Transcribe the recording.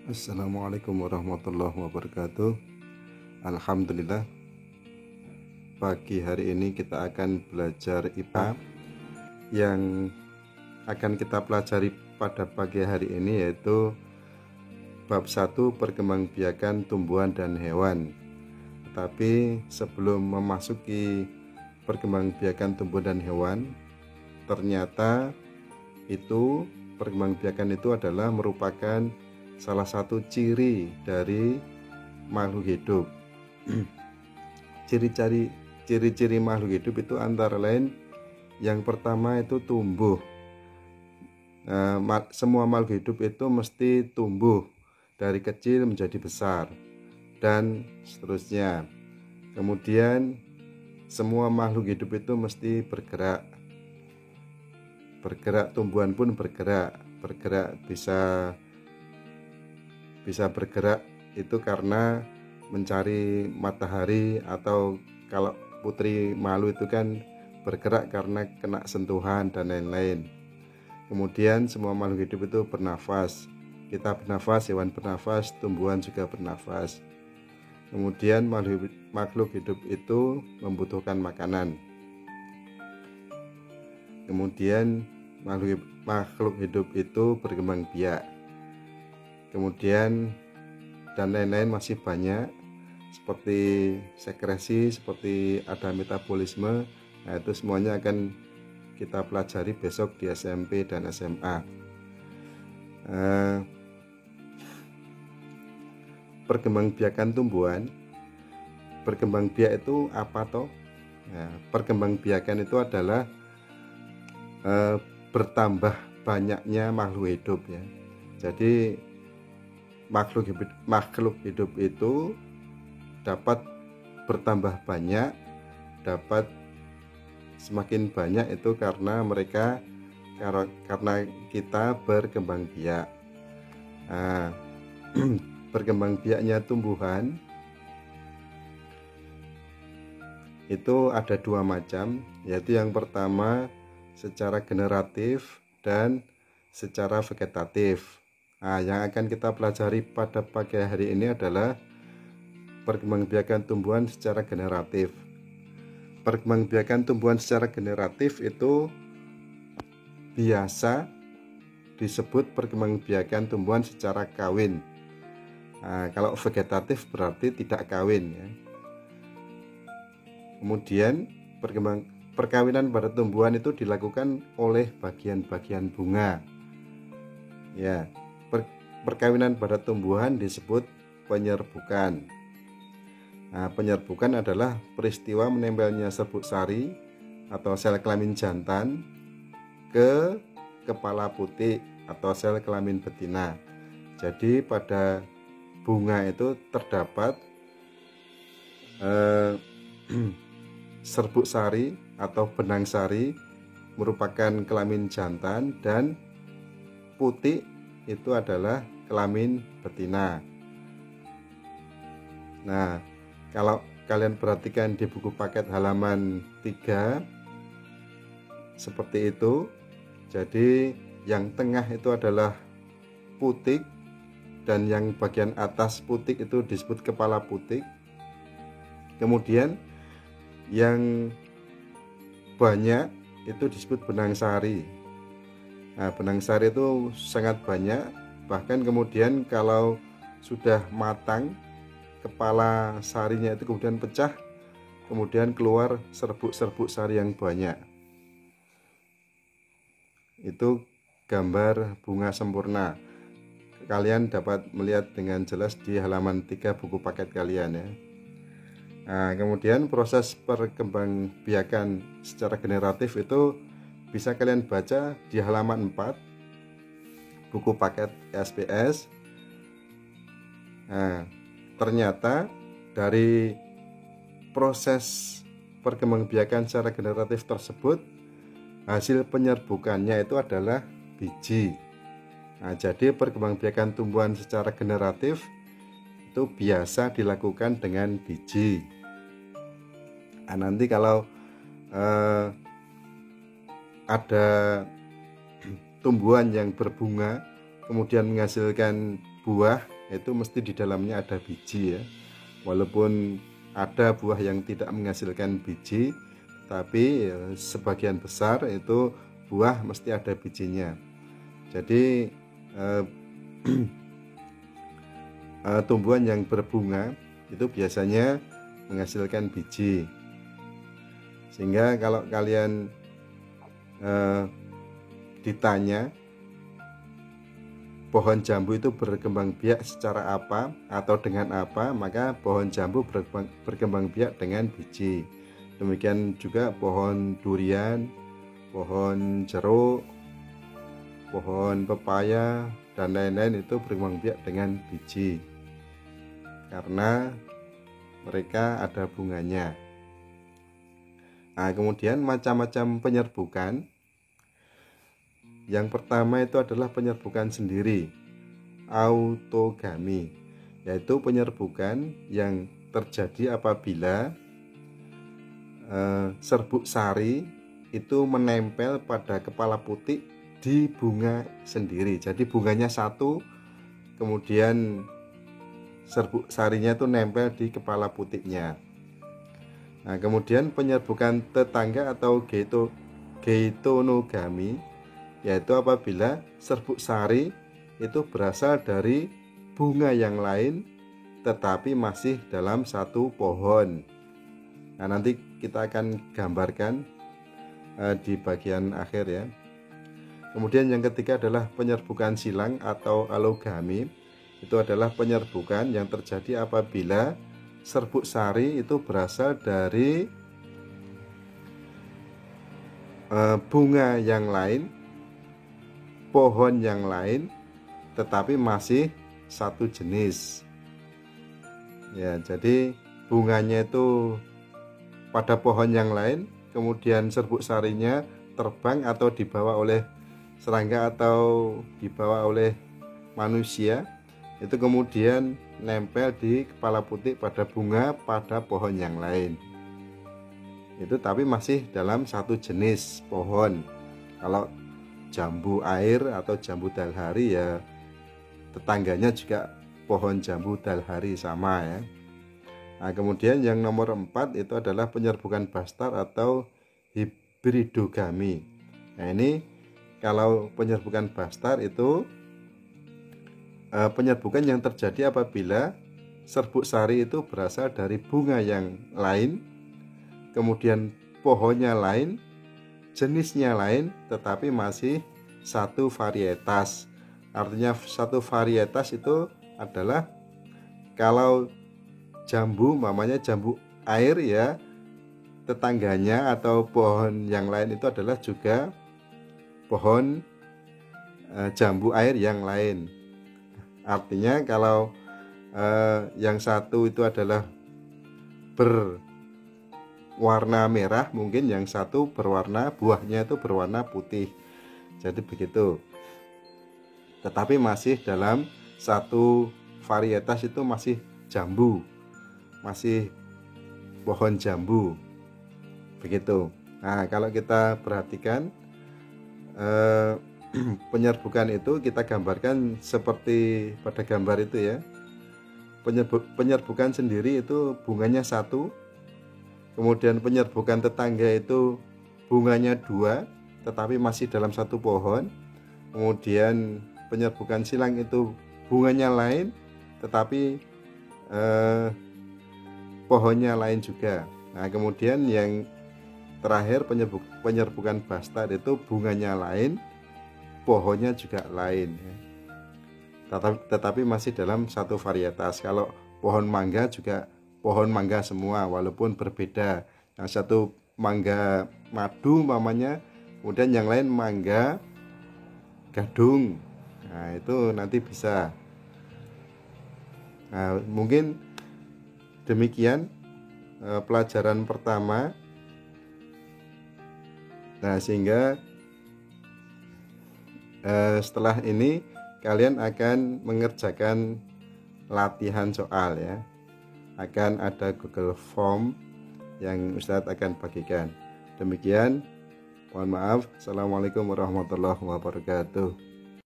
Assalamualaikum warahmatullahi wabarakatuh. Alhamdulillah, pagi hari ini kita akan belajar IPA. Yang akan kita pelajari pada pagi hari ini yaitu bab 1 perkembangbiakan tumbuhan dan hewan. Tapi sebelum memasuki perkembangbiakan tumbuhan dan hewan, ternyata perkembangbiakan itu adalah merupakan salah satu ciri dari makhluk hidup. Ciri-ciri makhluk hidup itu antara lain, yang pertama itu tumbuh. Semua makhluk hidup itu mesti tumbuh dari kecil menjadi besar dan seterusnya. Kemudian semua makhluk hidup itu mesti bergerak, tumbuhan pun bergerak bisa bergerak itu karena mencari matahari, atau kalau putri malu itu kan bergerak karena kena sentuhan dan lain-lain. Kemudian semua makhluk hidup itu bernafas, kita bernafas, hewan bernafas, tumbuhan juga bernafas. Kemudian makhluk hidup itu membutuhkan makanan. Kemudian makhluk hidup itu berkembang biak. Kemudian dan lain-lain masih banyak, seperti sekresi, seperti ada metabolisme. Nah, itu semuanya akan kita pelajari besok di SMP dan SMA. Perkembangbiakan tumbuhan. Berkembangbiak itu apa toh? Nah, perkembangbiakan itu adalah bertambah banyaknya makhluk hidup ya. Jadi makhluk hidup itu dapat bertambah banyak, dapat semakin banyak itu karena kita berkembang biak. Nah, berkembang biaknya tumbuhan itu ada dua macam, yaitu yang pertama secara generatif dan secara vegetatif. Nah, yang akan kita pelajari pada pagi hari ini adalah perkembangbiakan tumbuhan secara generatif. Perkembangbiakan tumbuhan secara generatif itu biasa disebut perkembangbiakan tumbuhan secara kawin. Nah, kalau vegetatif berarti tidak kawin ya. Kemudian perkawinan pada tumbuhan itu dilakukan oleh bagian-bagian bunga. Ya, perkawinan pada tumbuhan disebut penyerbukan. Nah, penyerbukan adalah peristiwa menempelnya serbuk sari atau sel kelamin jantan ke kepala putik atau sel kelamin betina. Jadi pada bunga itu terdapat serbuk sari atau benang sari merupakan kelamin jantan, dan putik itu adalah kelamin betina. Nah, kalau kalian perhatikan di buku paket halaman 3 seperti itu. Jadi yang tengah itu adalah putik, dan yang bagian atas putik itu disebut kepala putik. Kemudian yang banyak itu disebut benang sari. Nah, benang sari itu sangat banyak, bahkan kemudian kalau sudah matang, kepala sarinya itu kemudian pecah, kemudian keluar serbuk-serbuk sari yang banyak. Itu gambar bunga sempurna. Kalian dapat melihat dengan jelas di halaman 3 buku paket kalian ya. Nah, kemudian proses perkembangbiakan secara generatif itu bisa kalian baca di halaman 4 buku paket SPS. Nah, ternyata dari proses perkembangbiakan secara generatif tersebut, hasil penyerbukannya itu adalah biji. Nah, jadi perkembangbiakan tumbuhan secara generatif itu biasa dilakukan dengan biji. Nah, nanti kalau ada tumbuhan yang berbunga kemudian menghasilkan buah, itu mesti di dalamnya ada biji ya. Walaupun ada buah yang tidak menghasilkan biji, tapi sebagian besar itu buah mesti ada bijinya. Jadi tumbuhan yang berbunga itu biasanya menghasilkan biji. Sehingga kalau kalian ditanya pohon jambu itu berkembang biak secara apa atau dengan apa, maka pohon jambu berkembang biak dengan biji. Demikian juga pohon durian, pohon jeruk, pohon pepaya, dan lain-lain itu berkembang biak dengan biji, karena mereka ada bunganya. Nah, kemudian macam-macam penyerbukan. Yang pertama itu adalah penyerbukan sendiri, autogami, yaitu penyerbukan yang terjadi apabila serbuk sari itu menempel pada kepala putik di bunga sendiri. Jadi bunganya satu, kemudian serbuk sarinya itu nempel di kepala putiknya. Nah, kemudian penyerbukan tetangga atau geitonogami, yaitu apabila serbuk sari itu berasal dari bunga yang lain tetapi masih dalam satu pohon. Nah, nanti kita akan gambarkan di bagian akhir ya. Kemudian yang ketiga adalah penyerbukan silang atau alogami. Itu adalah penyerbukan yang terjadi apabila serbuk sari itu berasal dari bunga yang lain, pohon yang lain, tetapi masih satu jenis. Ya, jadi bunganya itu pada pohon yang lain, kemudian serbuk sarinya terbang atau dibawa oleh serangga atau dibawa oleh manusia, itu kemudian nempel di kepala putik pada bunga pada pohon yang lain. Itu tapi masih dalam satu jenis pohon. Kalau jambu air atau jambu dalhari ya tetangganya juga pohon jambu dalhari sama ya. Nah, kemudian yang nomor 4 itu adalah penyerbukan bastar atau hibridogami. Nah, ini kalau penyerbukan bastar itu penyerbukan yang terjadi apabila serbuk sari itu berasal dari bunga yang lain, kemudian pohonnya lain, jenisnya lain, tetapi masih satu varietas. Artinya satu varietas itu adalah kalau jambu, namanya jambu air ya, tetangganya atau pohon yang lain itu adalah juga pohon jambu air yang lain. Artinya kalau yang satu itu adalah berwarna merah, mungkin yang satu berwarna, buahnya itu berwarna putih. Jadi begitu. Tetapi masih dalam satu varietas, itu masih jambu, masih pohon jambu. Begitu. Nah, kalau kita perhatikan penyerbukan itu kita gambarkan seperti pada gambar itu ya. Penyerbukan sendiri itu bunganya satu, kemudian penyerbukan tetangga itu bunganya dua tetapi masih dalam satu pohon, kemudian penyerbukan silang itu bunganya lain tetapi pohonnya lain juga. Nah, kemudian yang terakhir penyerbukan bastar itu bunganya lain, pohonnya juga lain ya. Tetapi masih dalam satu varietas. Kalau pohon mangga juga pohon mangga semua walaupun berbeda. Yang satu mangga madu mamanya, kemudian yang lain mangga gadung. Nah, itu nanti bisa. Nah, mungkin demikian pelajaran pertama. Nah, sehingga setelah ini kalian akan mengerjakan latihan soal ya. Akan ada Google Form yang Ustadz akan bagikan. Demikian, mohon maaf. Assalamualaikum warahmatullahi wabarakatuh.